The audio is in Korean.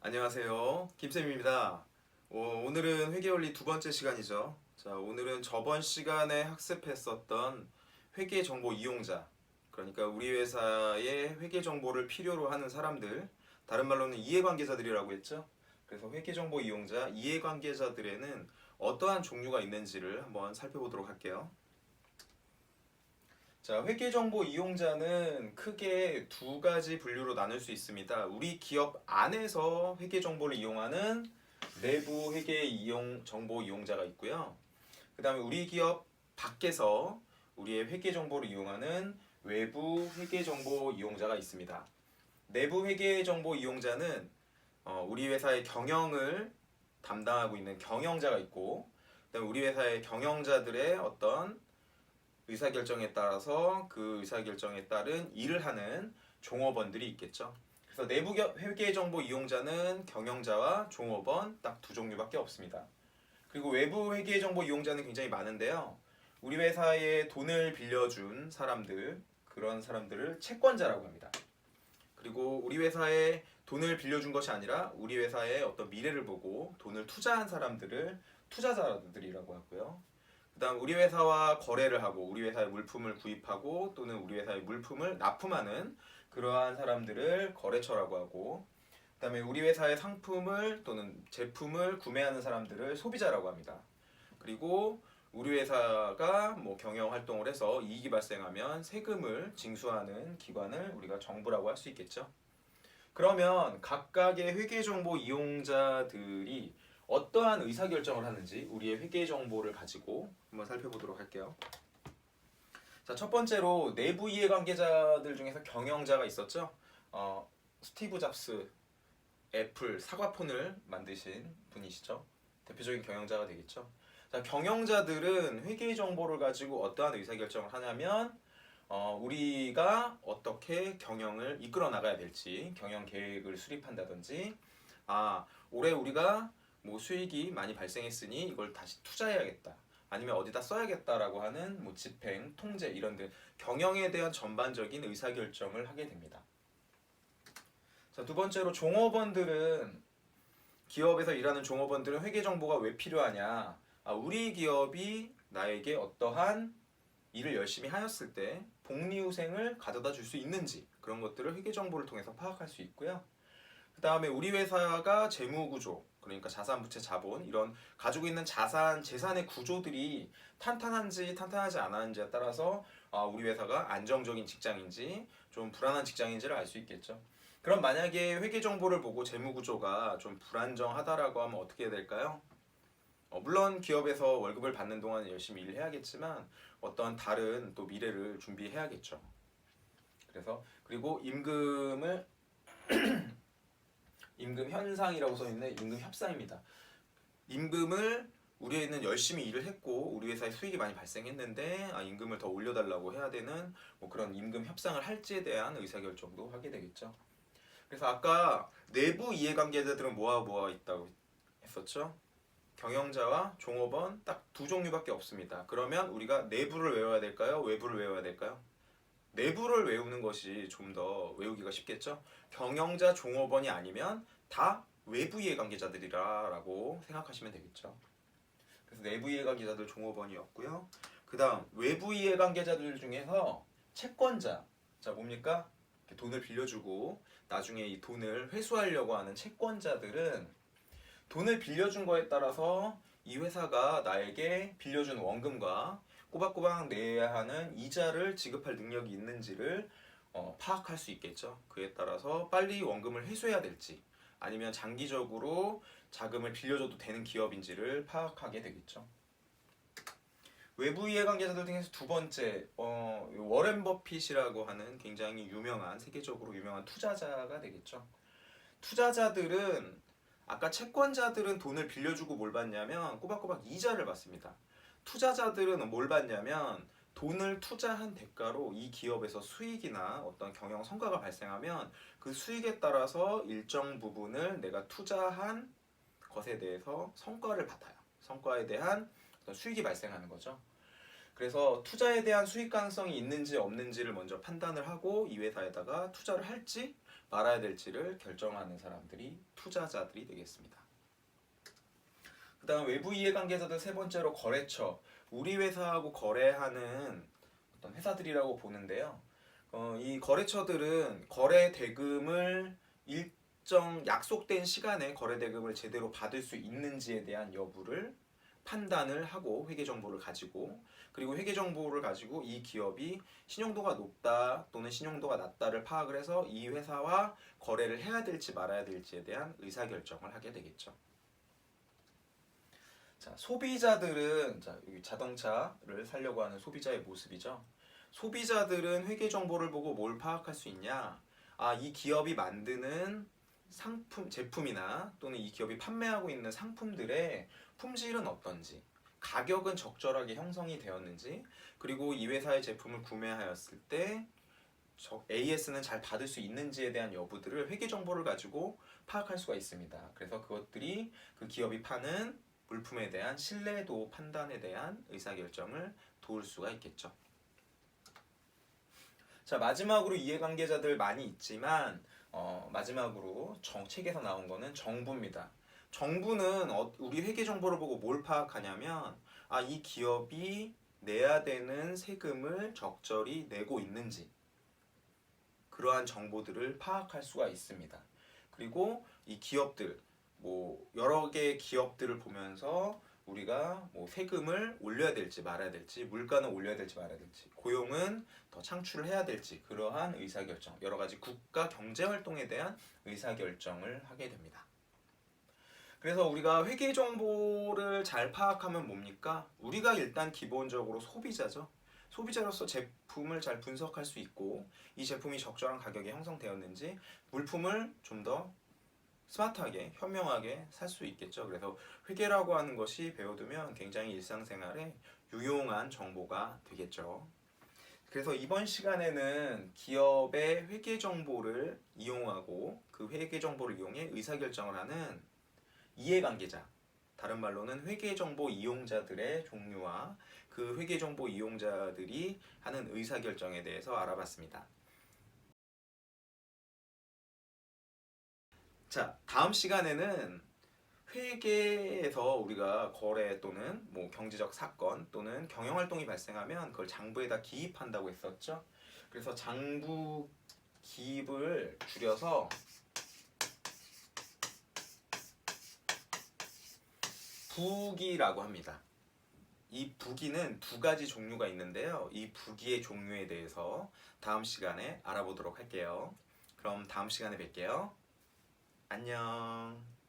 안녕하세요. 김쌤입니다. 오늘은 회계원리 두 번째 시간이죠. 자, 오늘은 저번 시간에 학습했었던 회계 정보 이용자, 그러니까 우리 회사의 회계 정보를 필요로 하는 사람들, 다른 말로는 이해관계자들이라고 했죠. 그래서 회계 정보 이용자, 이해관계자들에는 어떠한 종류가 있는지를 한번 살펴보도록 할게요. 자, 회계정보 이용자는 크게 두 가지 분류로 나눌 수 있습니다. 우리 기업 안에서 회계정보를 이용하는 내부 회계 이용 정보 이용자가 있고요. 그 다음에 우리 기업 밖에서 우리의 회계정보를 이용하는 외부 회계정보 이용자가 있습니다. 내부 회계정보 이용자는 우리 회사의 경영을 담당하고 있는 경영자가 있고, 그다음에 우리 회사의 경영자들의 어떤 의사결정에 따라서 그 의사결정에 따른 일을 하는 종업원들이 있겠죠. 그래서 내부 회계정보 이용자는 경영자와 종업원 딱 두 종류밖에 없습니다. 그리고 외부 회계정보 이용자는 굉장히 많은데요. 우리 회사에 돈을 빌려준 사람들, 그런 사람들을 채권자라고 합니다. 그리고 우리 회사에 돈을 빌려준 것이 아니라 우리 회사의 어떤 미래를 보고 돈을 투자한 사람들을 투자자들이라고 하고요. 그다음 우리 회사와 거래를 하고 우리 회사의 물품을 구입하고 또는 우리 회사의 물품을 납품하는 그러한 사람들을 거래처라고 하고, 그다음에 우리 회사의 상품을 또는 제품을 구매하는 사람들을 소비자라고 합니다. 그리고 우리 회사가 경영 활동을 해서 이익이 발생하면 세금을 징수하는 기관을 우리가 정부라고 할 수 있겠죠. 그러면 각각의 회계정보 이용자들이 어떠한 의사결정을 하는지 우리의 회계 정보를 가지고 한번 살펴보도록 할게요. 자, 첫 번째로 내부 이해관계자들 중에서 경영자가 있었죠. 스티브 잡스, 애플 사과폰을 만드신 분이시죠. 대표적인 경영자가 되겠죠. 자, 경영자들은 회계 정보를 가지고 어떠한 의사결정을 하냐면 우리가 어떻게 경영을 이끌어 나가야 될지 경영 계획을 수립한다든지, 올해 우리가 수익이 많이 발생했으니 이걸 다시 투자해야겠다, 아니면 어디다 써야겠다라고 하는 집행, 통제 이런 등 경영에 대한 전반적인 의사결정을 하게 됩니다. 자, 두 번째로 종업원들은, 기업에서 일하는 종업원들은 회계 정보가 왜 필요하냐? 우리 기업이 나에게 어떠한 일을 열심히 하였을 때 복리후생을 가져다 줄 수 있는지 그런 것들을 회계 정보를 통해서 파악할 수 있고요. 그 다음에 우리 회사가 재무구조, 그러니까 자산, 부채, 자본 이런 가지고 있는 자산, 재산의 구조들이 탄탄한지 탄탄하지 않은지에 따라서 우리 회사가 안정적인 직장인지 좀 불안한 직장인지를 알 수 있겠죠. 그럼 만약에 회계 정보를 보고 재무구조가 좀 불안정하다라고 하면 어떻게 해야 될까요? 물론 기업에서 월급을 받는 동안 열심히 일을 해야겠지만 어떠한 다른 또 미래를 준비해야겠죠. 그리고 임금을 임금 현상이라고 써 있는 임금 협상입니다. 임금을 우리 회사는 열심히 일을 했고 우리 회사에 수익이 많이 발생했는데 임금을 더 올려달라고 해야 되는 그런 임금 협상을 할지에 대한 의사결정도 하게 되겠죠. 그래서 아까 내부 이해관계자들은 뭐가 있다고 했었죠? 경영자와 종업원 딱 두 종류밖에 없습니다. 그러면 우리가 내부를 외워야 될까요? 외부를 외워야 될까요? 내부를 외우는 것이 좀 더 외우기가 쉽겠죠? 경영자, 종업원이 아니면 다 외부 이해관계자들이라고 생각하시면 되겠죠. 그래서 내부 이해관계자들 종업원이었고요. 그 다음 외부 이해관계자들 중에서 채권자, 자 뭡니까? 돈을 빌려주고 나중에 이 돈을 회수하려고 하는 채권자들은 돈을 빌려준 거에 따라서 이 회사가 나에게 빌려준 원금과 꼬박꼬박 내야 하는 이자를 지급할 능력이 있는지를 파악할 수 있겠죠. 그에 따라서 빨리 원금을 회수해야 될지 아니면 장기적으로 자금을 빌려줘도 되는 기업인지를 파악하게 되겠죠. 외부 이해관계자들 중에서 두 번째, 워렌 버핏이라고 하는 굉장히 유명한, 세계적으로 유명한 투자자가 되겠죠. 투자자들은 아까 채권자들은 돈을 빌려주고 뭘 받냐면 꼬박꼬박 이자를 받습니다. 투자자들은 뭘 받냐면 돈을 투자한 대가로 이 기업에서 수익이나 어떤 경영 성과가 발생하면 그 수익에 따라서 일정 부분을 내가 투자한 것에 대해서 성과를 받아요. 성과에 대한 어떤 수익이 발생하는 거죠. 그래서 투자에 대한 수익 가능성이 있는지 없는지를 먼저 판단을 하고 이 회사에다가 투자를 할지 말아야 될지를 결정하는 사람들이 투자자들이 되겠습니다. 그 다음 외부 이해관계자들 세 번째로 거래처. 우리 회사하고 거래하는 어떤 회사들이라고 보는데요. 이 거래처들은 거래 대금을 일정 약속된 시간에 거래 대금을 제대로 받을 수 있는지에 대한 여부를 판단을 하고 회계 정보를 가지고, 그리고 회계 정보를 가지고 이 기업이 신용도가 높다 또는 신용도가 낮다를 파악을 해서 이 회사와 거래를 해야 될지 말아야 될지에 대한 의사결정을 하게 되겠죠. 자, 소비자들은 여기 자동차를 사려고 하는 소비자의 모습이죠. 소비자들은 회계 정보를 보고 뭘 파악할 수 있냐? 이 기업이 만드는 상품, 제품이나 또는 이 기업이 판매하고 있는 상품들의 품질은 어떤지, 가격은 적절하게 형성이 되었는지, 그리고 이 회사의 제품을 구매하였을 때 AS는 잘 받을 수 있는지에 대한 여부들을 회계 정보를 가지고 파악할 수가 있습니다. 그래서 그것들이 그 기업이 파는 물품에 대한 신뢰도 판단에 대한 의사결정을 도울 수가 있겠죠. 자, 마지막으로 이해관계자들 많이 있지만 마지막으로 책에서 나온 거는 정부입니다. 정부는 우리 회계 정보를 보고 뭘 파악하냐면 이 기업이 내야 되는 세금을 적절히 내고 있는지, 그러한 정보들을 파악할 수가 있습니다. 그리고 이 기업들, 여러 개의 기업들을 보면서 우리가 세금을 올려야 될지 말아야 될지, 물가는 올려야 될지 말아야 될지, 고용은 더 창출을 해야 될지, 그러한 의사결정, 여러 가지 국가 경제 활동에 대한 의사결정을 하게 됩니다. 그래서 우리가 회계 정보를 잘 파악하면 뭡니까? 우리가 일단 기본적으로 소비자죠. 소비자로서 제품을 잘 분석할 수 있고, 이 제품이 적절한 가격에 형성되었는지, 물품을 좀 더 스마트하게, 현명하게 살 수 있겠죠. 그래서 회계라고 하는 것이 배워두면 굉장히 일상생활에 유용한 정보가 되겠죠. 그래서 이번 시간에는 기업의 회계 정보를 이용하고 그 회계 정보를 이용해 의사결정을 하는 이해관계자, 다른 말로는 회계정보 이용자들의 종류와 그 회계정보 이용자들이 하는 의사결정에 대해서 알아봤습니다. 자, 다음 시간에는 회계에서 우리가 거래 또는 경제적 사건 또는 경영활동이 발생하면 그걸 장부에다 기입한다고 했었죠. 그래서 장부 기입을 줄여서 부기라고 합니다. 이 부기는 두 가지 종류가 있는데요. 이 부기의 종류에 대해서 다음 시간에 알아보도록 할게요. 그럼 다음 시간에 뵐게요. 안녕.